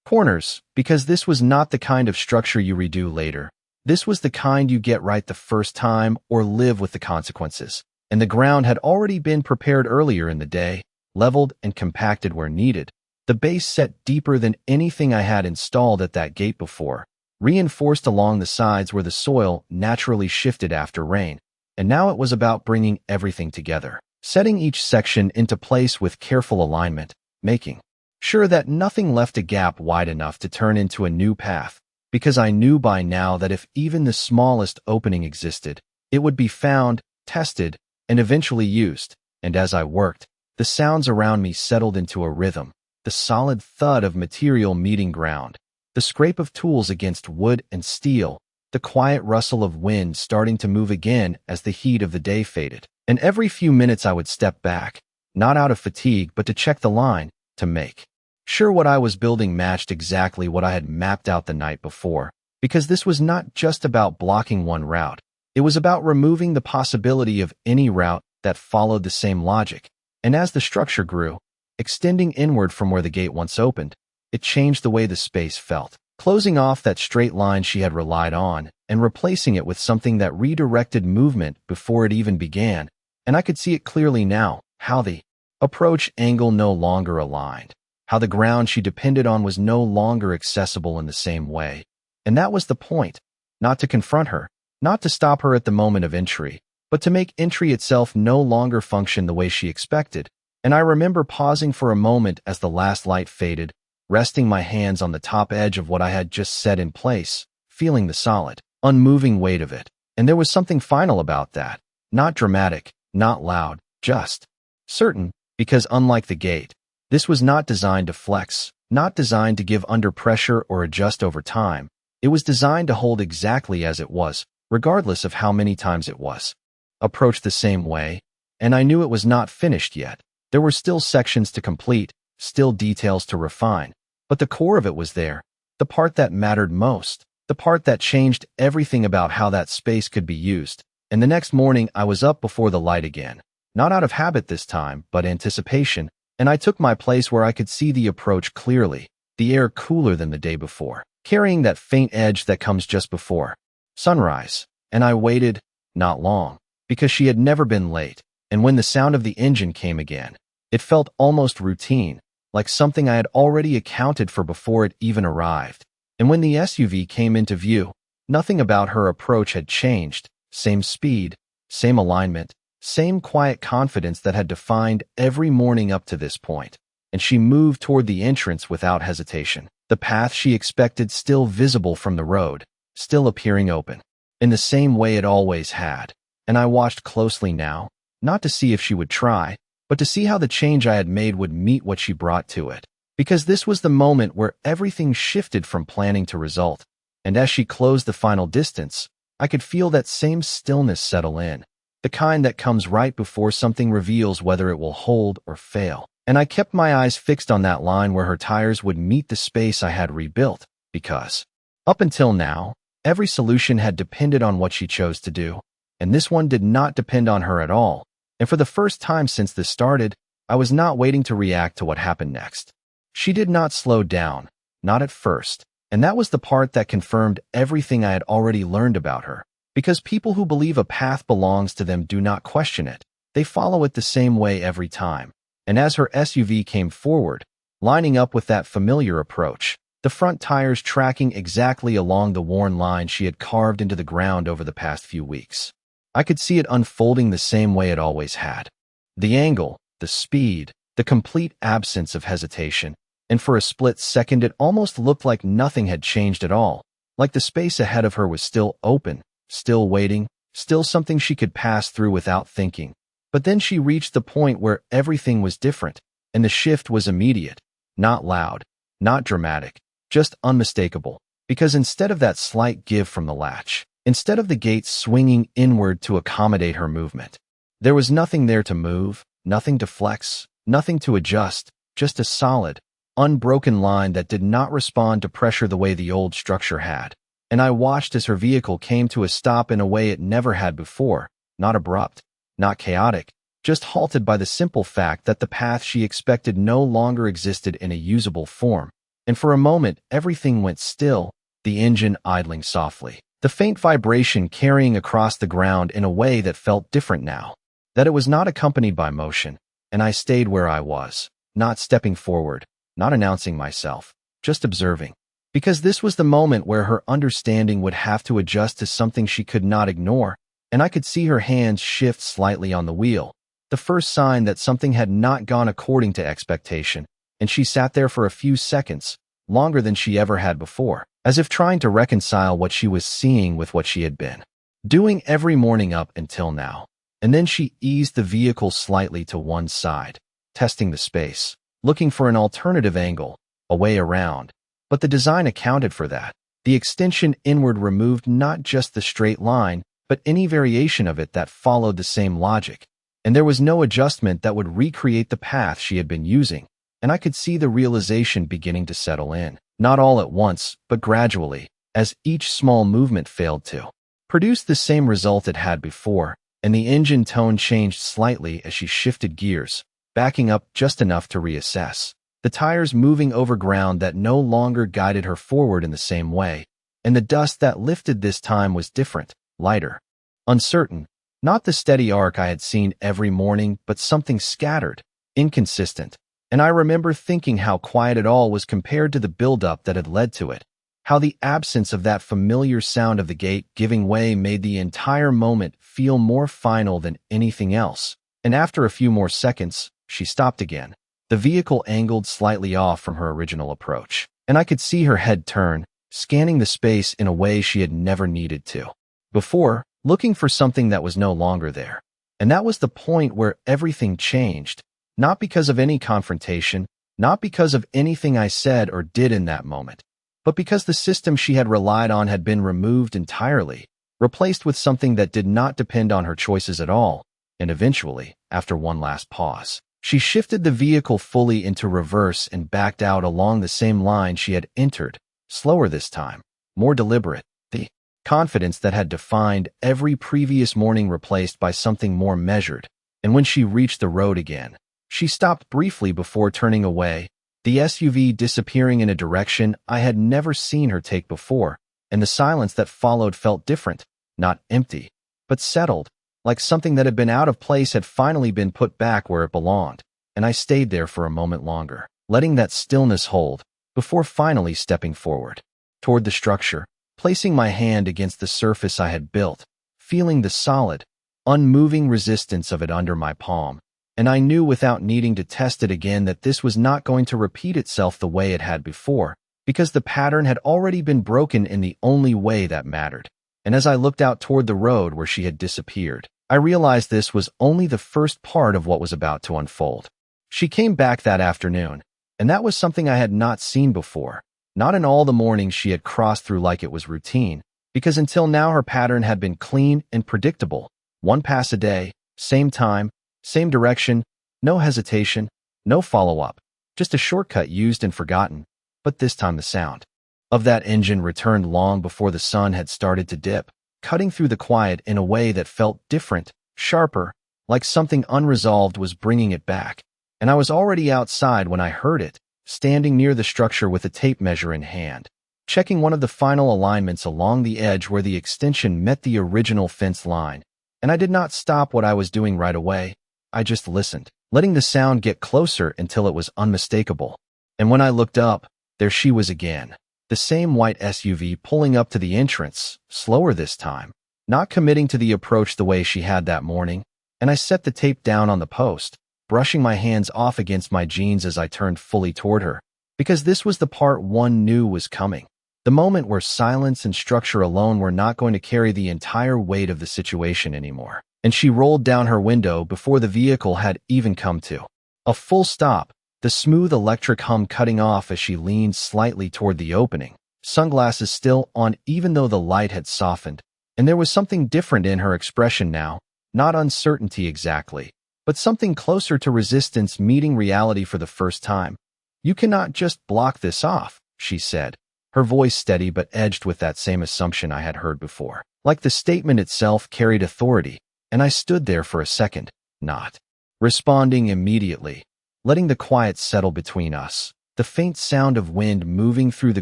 corners, because this was not the kind of structure you redo later. This was the kind you get right the first time or live with the consequences. And the ground had already been prepared earlier in the day, leveled and compacted where needed. The base set deeper than anything I had installed at that gate before, reinforced along the sides where the soil naturally shifted after rain. And now it was about bringing everything together, setting each section into place with careful alignment, making sure that nothing left a gap wide enough to turn into a new path, because I knew by now that if even the smallest opening existed, it would be found, tested, and eventually used. And as I worked, the sounds around me settled into a rhythm, the solid thud of material meeting ground, the scrape of tools against wood and steel, the quiet rustle of wind starting to move again as the heat of the day faded. And every few minutes I would step back, not out of fatigue but to check the line, to make sure what I was building matched exactly what I had mapped out the night before, because this was not just about blocking one route. It was about removing the possibility of any route that followed the same logic. And as the structure grew, extending inward from where the gate once opened, it changed the way the space felt, closing off that straight line she had relied on and replacing it with something that redirected movement before it even began. And I could see it clearly now, how the approach angle no longer aligned, how the ground she depended on was no longer accessible in the same way. And that was the point, not to confront her, not to stop her at the moment of entry, but to make entry itself no longer function the way she expected. And I remember pausing for a moment as the last light faded, resting my hands on the top edge of what I had just set in place, feeling the solid, unmoving weight of it. And there was something final about that, not dramatic, not loud, just certain, because unlike the gate, this was not designed to flex, not designed to give under pressure or adjust over time. It was designed to hold exactly as it was, regardless of how many times it was approached the same way. And I knew it was not finished yet. There were still sections to complete, still details to refine. But the core of it was there, the part that mattered most, the part that changed everything about how that space could be used. And the next morning I was up before the light again, not out of habit this time, but anticipation. And I took my place where I could see the approach clearly, the air cooler than the day before, carrying that faint edge that comes just before sunrise. And I waited, not long, because she had never been late. And when the sound of the engine came again, it felt almost routine, like something I had already accounted for before it even arrived. And when the SUV came into view, nothing about her approach had changed. Same speed, same alignment, same quiet confidence that had defined every morning up to this point. And she moved toward the entrance without hesitation, the path she expected still visible from the road, still appearing open, in the same way it always had. And I watched closely now, not to see if she would try, but to see how the change I had made would meet what she brought to it. Because this was the moment where everything shifted from planning to result. And as she closed the final distance, I could feel that same stillness settle in, the kind that comes right before something reveals whether it will hold or fail. And I kept my eyes fixed on that line where her tires would meet the space I had rebuilt, because up until now, every solution had depended on what she chose to do, and this one did not depend on her at all. And for the first time since this started, I was not waiting to react to what happened next. She did not slow down, not at first, and that was the part that confirmed everything I had already learned about her. Because people who believe a path belongs to them do not question it. They follow it the same way every time. And as her SUV came forward, lining up with that familiar approach, the front tires tracking exactly along the worn line she had carved into the ground over the past few weeks, I could see it unfolding the same way it always had. The angle, the speed, the complete absence of hesitation. And for a split second it almost looked like nothing had changed at all, like the space ahead of her was still open, still waiting, still something she could pass through without thinking. But then she reached the point where everything was different, and the shift was immediate, not loud, not dramatic, just unmistakable. Because instead of that slight give from the latch, instead of the gate swinging inward to accommodate her movement, there was nothing there to move, nothing to flex, nothing to adjust, just a solid, unbroken line that did not respond to pressure the way the old structure had. And I watched as her vehicle came to a stop in a way it never had before, not abrupt, not chaotic, just halted by the simple fact that the path she expected no longer existed in a usable form. and for a moment everything went still, the engine idling softly. The faint vibration carrying across the ground in a way that felt different now. That it was not accompanied by motion, and I stayed where I was, not stepping forward, not announcing myself, just observing. Because this was the moment where her understanding would have to adjust to something she could not ignore, and I could see her hands shift slightly on the wheel, the first sign that something had not gone according to expectation, and she sat there for a few seconds, longer than she ever had before, as if trying to reconcile what she was seeing with what she had been doing every morning up until now. And then she eased the vehicle slightly to one side, testing the space, looking for an alternative angle, a way around. But the design accounted for that. The extension inward removed not just the straight line, but any variation of it that followed the same logic. And there was no adjustment that would recreate the path she had been using, and I could see the realization beginning to settle in. Not all at once, but gradually, as each small movement failed to produce the same result it had before, and the engine tone changed slightly as she shifted gears, backing up just enough to reassess. The tires moving over ground that no longer guided her forward in the same way, and the dust that lifted this time was different, lighter, uncertain, not the steady arc I had seen every morning, but something scattered, inconsistent. And I remember thinking how quiet it all was compared to the buildup that had led to it, how the absence of that familiar sound of the gate giving way made the entire moment feel more final than anything else. And after a few more seconds, she stopped again. The vehicle angled slightly off from her original approach, and I could see her head turn, scanning the space in a way she had never needed to before, looking for something that was no longer there. And that was the point where everything changed, not because of any confrontation, not because of anything I said or did in that moment, but because the system she had relied on had been removed entirely, replaced with something that did not depend on her choices at all. And eventually, after one last pause, she shifted the vehicle fully into reverse and backed out along the same line she had entered, slower this time, more deliberate, the confidence that had defined every previous morning replaced by something more measured. And when she reached the road again, she stopped briefly before turning away, the SUV disappearing in a direction I had never seen her take before, and the silence that followed felt different, not empty, but settled, like something that had been out of place had finally been put back where it belonged. And I stayed there for a moment longer, letting that stillness hold, before finally stepping forward, toward the structure, placing my hand against the surface I had built, feeling the solid, unmoving resistance of it under my palm. And I knew without needing to test it again that this was not going to repeat itself the way it had before, because the pattern had already been broken in the only way that mattered. And as I looked out toward the road where she had disappeared, I realized this was only the first part of what was about to unfold. She came back that afternoon, and that was something I had not seen before, not in all the mornings she had crossed through like it was routine, because until now her pattern had been clean and predictable. One pass a day, same time, same direction, no hesitation, no follow-up, just a shortcut used and forgotten. But this time the sound of that engine returned long before the sun had started to dip, cutting through the quiet in a way that felt different, sharper, like something unresolved was bringing it back. And I was already outside when I heard it, standing near the structure with a tape measure in hand, checking one of the final alignments along the edge where the extension met the original fence line. And I did not stop what I was doing right away. I just listened, letting the sound get closer until it was unmistakable. And when I looked up, there she was again, the same white SUV pulling up to the entrance, slower this time, not committing to the approach the way she had that morning. And I set the tape down on the post, brushing my hands off against my jeans as I turned fully toward her, because this was the part one knew was coming. The moment where silence and structure alone were not going to carry the entire weight of the situation anymore. And she rolled down her window before the vehicle had even come to a full stop, the smooth electric hum cutting off as she leaned slightly toward the opening, sunglasses still on even though the light had softened. And there was something different in her expression now, not uncertainty exactly, but something closer to resistance meeting reality for the first time. "You cannot just block this off," she said, her voice steady but edged with that same assumption I had heard before. Like the statement itself carried authority, and I stood there for a second, not responding immediately, letting the quiet settle between us, the faint sound of wind moving through the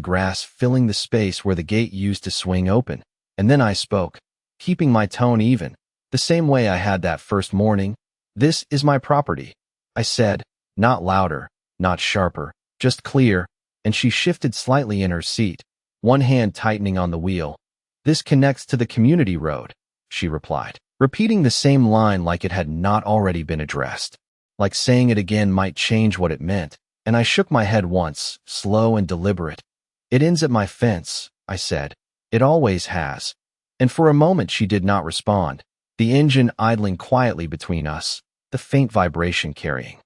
grass filling the space where the gate used to swing open. And then I spoke, keeping my tone even, the same way I had that first morning. "This is my property," I said, not louder, not sharper, just clear, and she shifted slightly in her seat, one hand tightening on the wheel. "This connects to the community road," she replied, repeating the same line like it had not already been addressed. Like saying it again might change what it meant, and I shook my head once, slow and deliberate. "It ends at my fence," I said. "It always has." And for a moment she did not respond, the engine idling quietly between us, the faint vibration carrying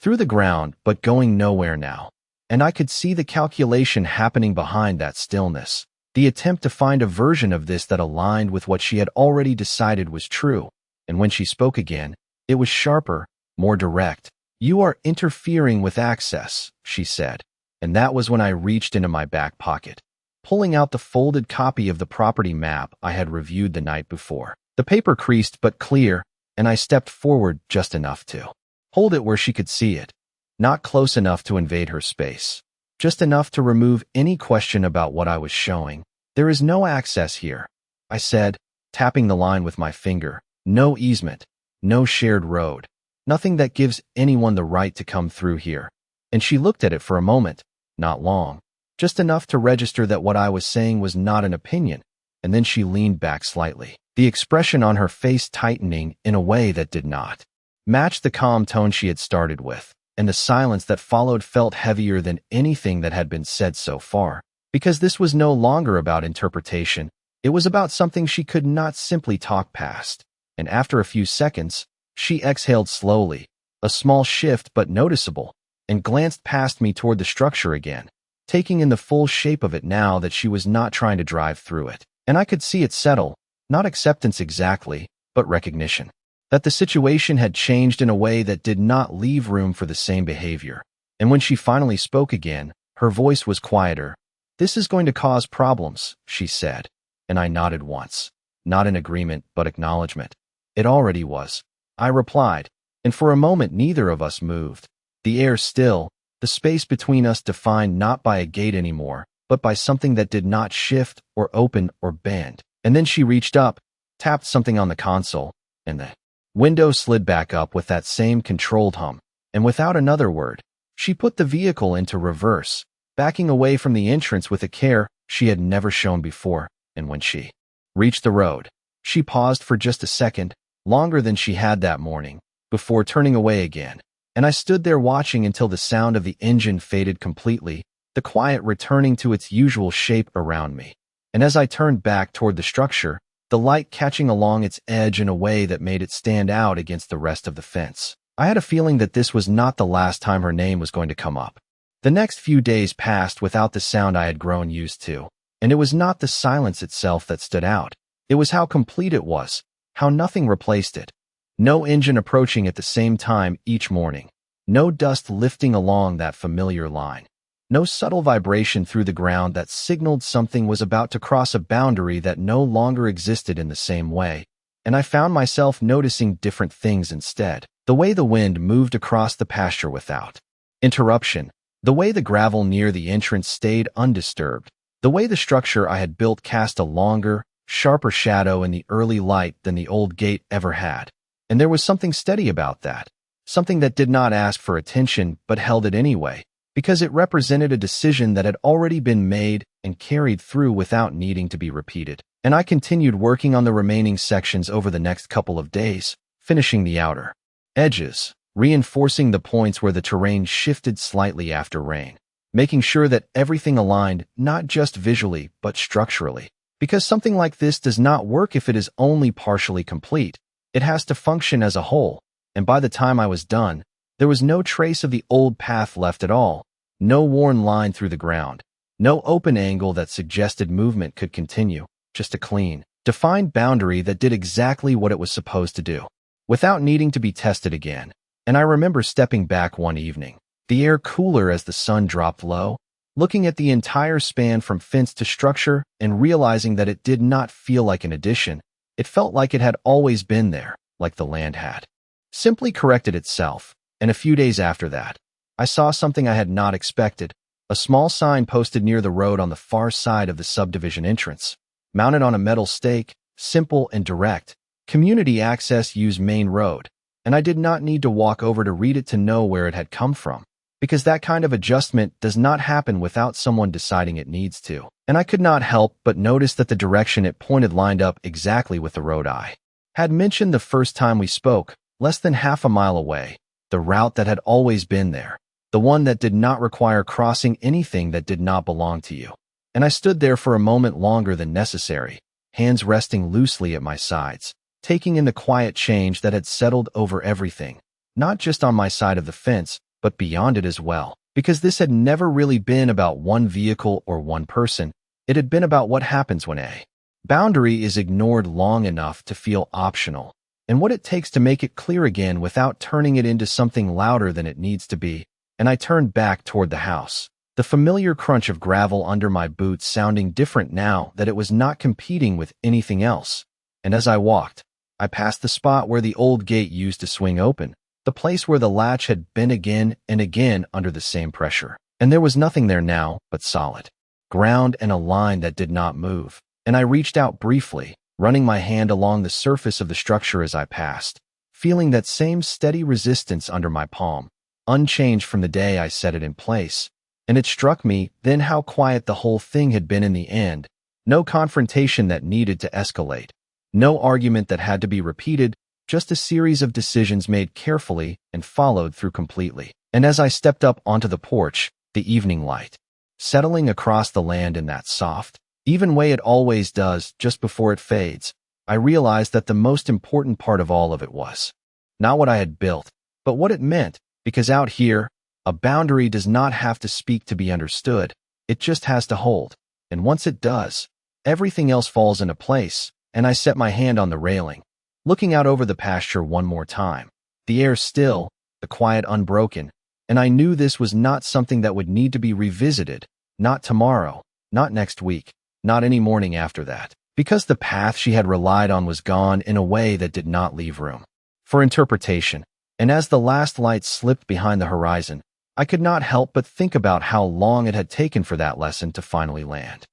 through the ground but going nowhere now. And I could see the calculation happening behind that stillness, the attempt to find a version of this that aligned with what she had already decided was true. And when she spoke again, it was sharper, more direct. "You are interfering with access," she said. And that was when I reached into my back pocket, pulling out the folded copy of the property map I had reviewed the night before. The paper creased but clear, and I stepped forward just enough to hold it where she could see it. Not close enough to invade her space, just enough to remove any question about what I was showing. "There is no access here," I said, tapping the line with my finger. "No easement, no shared road, nothing that gives anyone the right to come through here." And she looked at it for a moment, not long, just enough to register that what I was saying was not an opinion, and then she leaned back slightly, the expression on her face tightening in a way that did not match the calm tone she had started with. And the silence that followed felt heavier than anything that had been said so far, because this was no longer about interpretation. It was about something she could not simply talk past. And after a few seconds, she exhaled slowly, a small shift but noticeable, and glanced past me toward the structure again, taking in the full shape of it now that she was not trying to drive through it. And I could see it settle, not acceptance exactly, but recognition. That the situation had changed in a way that did not leave room for the same behavior. And when she finally spoke again, her voice was quieter. "This is going to cause problems," she said. And I nodded once, not in agreement but acknowledgement. "It already was," I replied, and for a moment neither of us moved. The air still, the space between us defined not by a gate anymore, but by something that did not shift or open or bend. And then she reached up, tapped something on the console, and the window slid back up with that same controlled hum. And without another word, she put the vehicle into reverse, backing away from the entrance with a care she had never shown before. And when she reached the road, she paused for just a second, longer than she had that morning, before turning away again. And I stood there watching until the sound of the engine faded completely, the quiet returning to its usual shape around me. And as I turned back toward the structure, the light catching along its edge in a way that made it stand out against the rest of the fence, I had a feeling that this was not the last time her name was going to come up. The next few days passed without the sound I had grown used to, and it was not the silence itself that stood out. It was how complete it was, how nothing replaced it. No engine approaching at the same time each morning, no dust lifting along that familiar line, no subtle vibration through the ground that signaled something was about to cross a boundary that no longer existed in the same way. And I found myself noticing different things instead. The way the wind moved across the pasture without interruption, the way the gravel near the entrance stayed undisturbed, the way the structure I had built cast a longer, sharper shadow in the early light than the old gate ever had. And there was something steady about that, something that did not ask for attention but held it anyway, because it represented a decision that had already been made and carried through without needing to be repeated. And I continued working on the remaining sections over the next couple of days, finishing the outer edges, reinforcing the points where the terrain shifted slightly after rain, making sure that everything aligned not just visually but structurally. Because something like this does not work if it is only partially complete. It has to function as a whole, and by the time I was done, there was no trace of the old path left at all, no worn line through the ground, no open angle that suggested movement could continue, just a clean, defined boundary that did exactly what it was supposed to do, without needing to be tested again. And I remember stepping back one evening, the air cooler as the sun dropped low, looking at the entire span from fence to structure and realizing that it did not feel like an addition. It felt like it had always been there, like the land had simply corrected itself. And a few days after that, I saw something I had not expected, A small sign posted near the road on the far side of the subdivision entrance. Mounted on a metal stake, simple and direct, community access use main road, and I did not need to walk over to read it to know where it had come from, because that kind of adjustment does not happen without someone deciding it needs to. And I could not help but notice that the direction it pointed lined up exactly with the road I had mentioned the first time we spoke, less than half a mile away, the route that had always been there, the one that did not require crossing anything that did not belong to you. And I stood there for a moment longer than necessary, hands resting loosely at my sides, taking in the quiet change that had settled over everything, not just on my side of the fence, but beyond it as well. Because this had never really been about one vehicle or one person. It had been about what happens when a boundary is ignored long enough to feel optional, and what it takes to make it clear again without turning it into something louder than it needs to be. And I turned back toward the house, the familiar crunch of gravel under my boots sounding different now that it was not competing with anything else. And as I walked, I passed the spot where the old gate used to swing open, the place where the latch had been again and again under the same pressure. And there was nothing there now but solid ground and a line that did not move. And I reached out briefly, running my hand along the surface of the structure as I passed, feeling that same steady resistance under my palm, unchanged from the day I set it in place. And it struck me then how quiet the whole thing had been in the end. No confrontation that needed to escalate. No argument that had to be repeated, just a series of decisions made carefully and followed through completely. And as I stepped up onto the porch, the evening light settling across the land in that soft, even way it always does just before it fades, I realized that the most important part of all of it was not what I had built, but what it meant, because out here, a boundary does not have to speak to be understood. It just has to hold. And once it does, everything else falls into place. And I set my hand on the railing, looking out over the pasture one more time. The air still, the quiet unbroken, and I knew this was not something that would need to be revisited, not tomorrow, not next week, not any morning after that, because the path she had relied on was gone in a way that did not leave room for interpretation. And as the last light slipped behind the horizon, I could not help but think about how long it had taken for that lesson to finally land.